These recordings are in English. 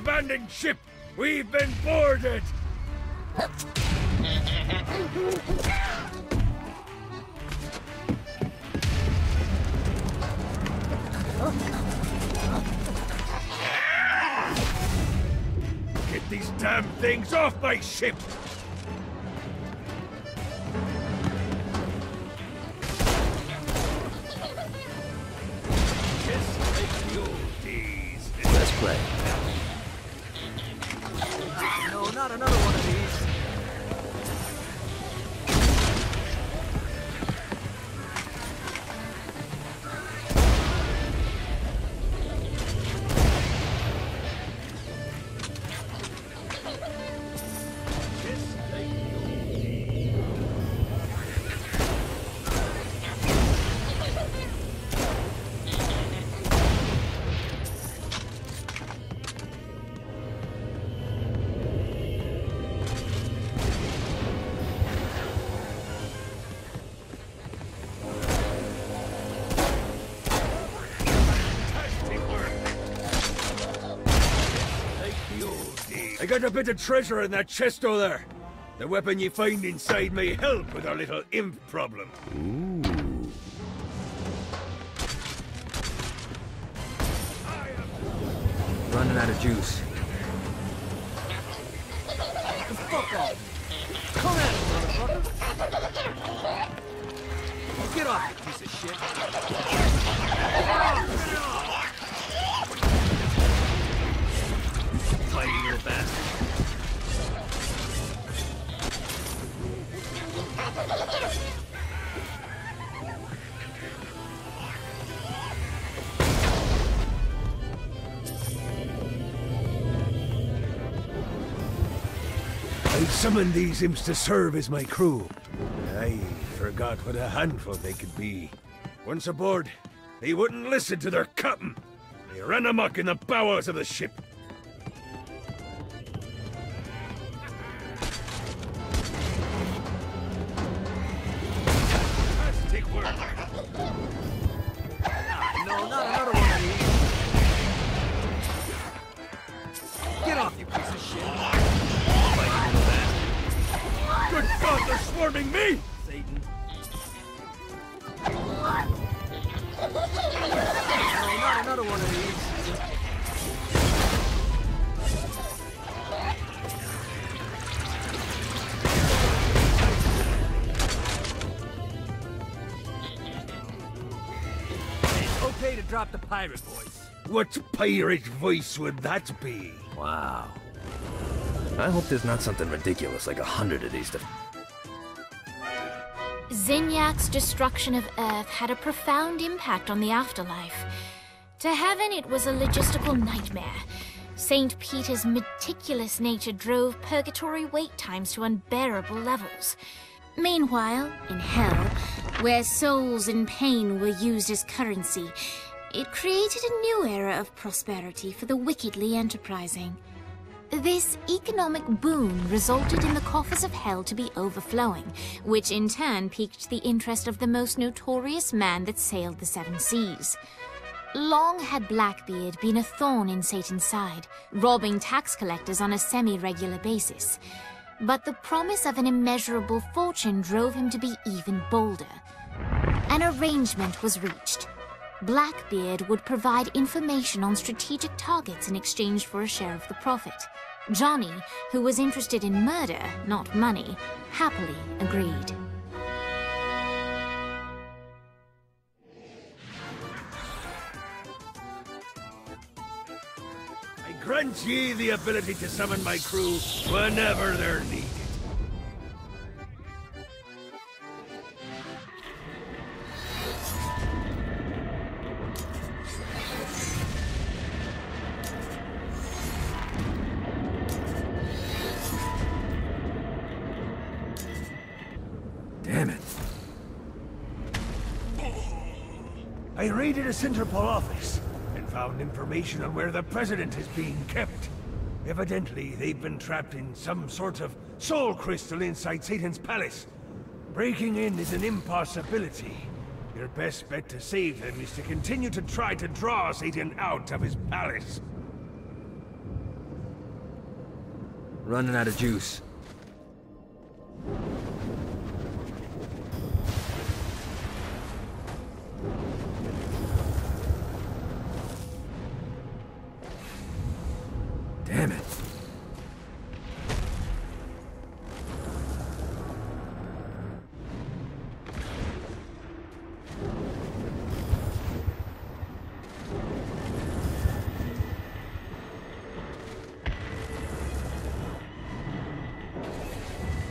abandoned ship! We've been boarded! Get these damn things off my ship! Just like the old days. Let's play. No, not another one of these. I got a bit of treasure in that chest over there. The weapon you find inside may help with our little imp problem. Ooh. Running out of juice. Fuck off! Come at it, motherfucker! Get off, you piece of shit! Tiny little bastard. I summoned these imps to serve as my crew. I forgot what a handful they could be. Once aboard, they wouldn't listen to their captain. They ran amok in the bowels of the ship. Fantastic work. No, not another one of these. Get off, you piece of shit. Good God, they're swarming me! Satan. No, not another one of these. It's okay to drop the pirate voice. What pirate voice would that be? Wow. I hope there's not something ridiculous like 100 of these to... Zinyak's destruction of Earth had a profound impact on the afterlife. To heaven, it was a logistical nightmare. St. Peter's meticulous nature drove purgatory wait times to unbearable levels. Meanwhile, in hell, where souls in pain were used as currency, it created a new era of prosperity for the wickedly enterprising. This economic boon resulted in the coffers of hell to be overflowing, which in turn piqued the interest of the most notorious man that sailed the seven seas. Long had Blackbeard been a thorn in Satan's side, robbing tax collectors on a semi-regular basis. But the promise of an immeasurable fortune drove him to be even bolder. An arrangement was reached. Blackbeard would provide information on strategic targets in exchange for a share of the profit. Johnny, who was interested in murder, not money, happily agreed. I grant ye the ability to summon my crew whenever they're needed. Damn it. I raided a Interpol office and found information on where the president is being kept. Evidently, they've been trapped in some sort of soul crystal inside Satan's palace. Breaking in is an impossibility. Your best bet to save them is to continue to try to draw Satan out of his palace. Running out of juice. Damn it.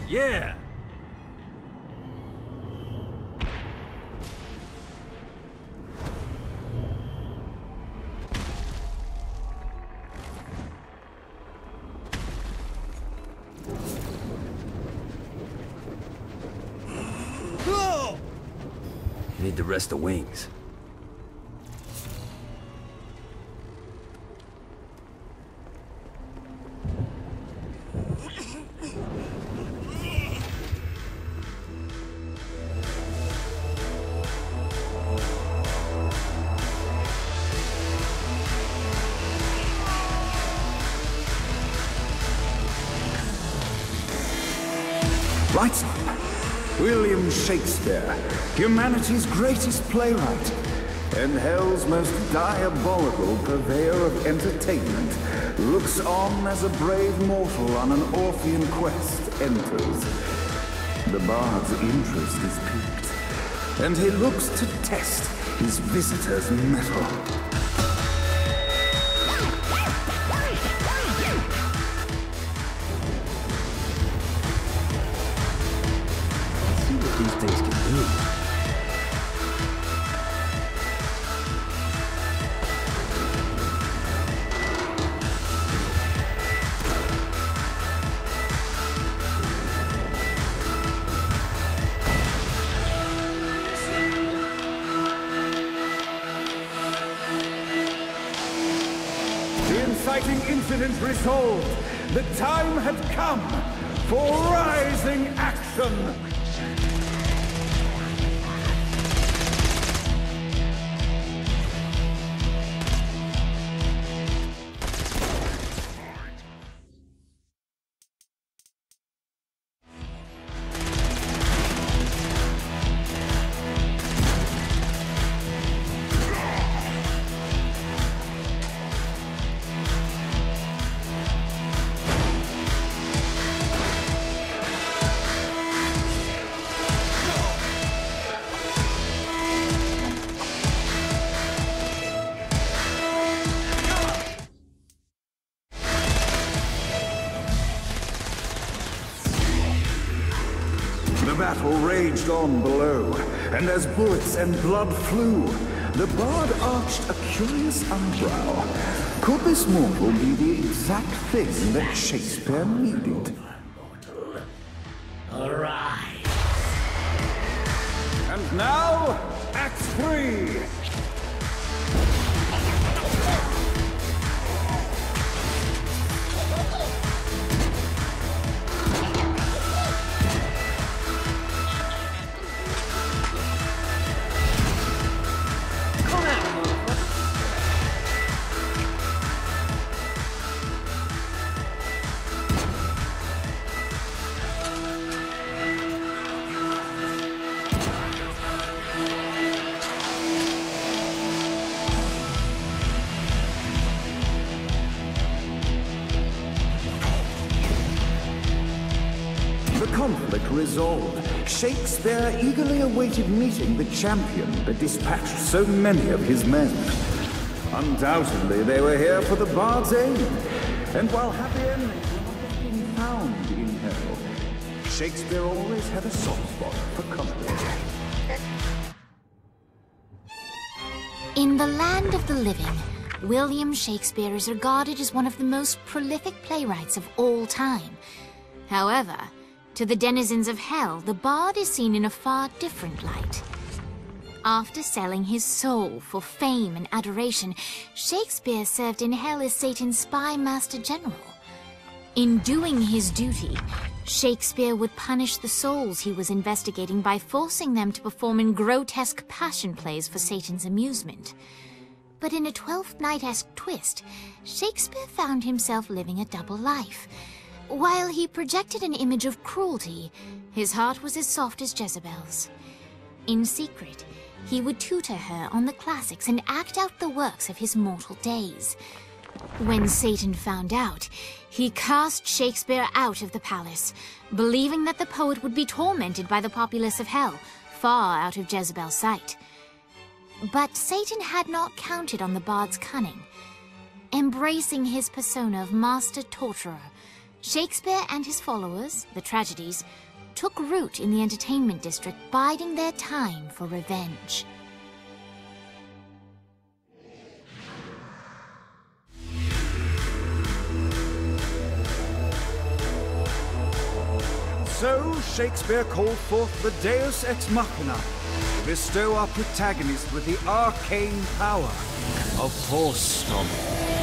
Yeah! Need to rest the wings. Lights up. William Shakespeare, humanity's greatest playwright, and hell's most diabolical purveyor of entertainment, looks on as a brave mortal on an Orphean quest enters. The bard's interest is piqued, and he looks to test his visitor's mettle. These things can do. The inciting incident resolved. The time had come for rising action. The battle raged on below, and as bullets and blood flew, the bard arched a curious eyebrow. Could this mortal be the exact thing that Shakespeare needed? Arise. And now, Act 3! Conflict resolved, Shakespeare eagerly awaited meeting the champion that dispatched so many of his men. Undoubtedly, they were here for the bard's aid, and while happy endings were not being found in hell, Shakespeare always had a soft spot for comedy. In the land of the living, William Shakespeare is regarded as one of the most prolific playwrights of all time. However, to the denizens of hell, the bard is seen in a far different light. After selling his soul for fame and adoration, Shakespeare served in hell as Satan's spy master general. In doing his duty, Shakespeare would punish the souls he was investigating by forcing them to perform in grotesque passion plays for Satan's amusement. But in a Twelfth Night-esque twist, Shakespeare found himself living a double life. While he projected an image of cruelty, his heart was as soft as Jezebel's. In secret, he would tutor her on the classics and act out the works of his mortal days. When Satan found out, he cast Shakespeare out of the palace, believing that the poet would be tormented by the populace of hell, far out of Jezebel's sight. But Satan had not counted on the bard's cunning. Embracing his persona of master torturer, Shakespeare and his followers, the tragedies, took root in the entertainment district, biding their time for revenge. So Shakespeare called forth the Deus Ex Machina to bestow our protagonist with the arcane power of horse stomping.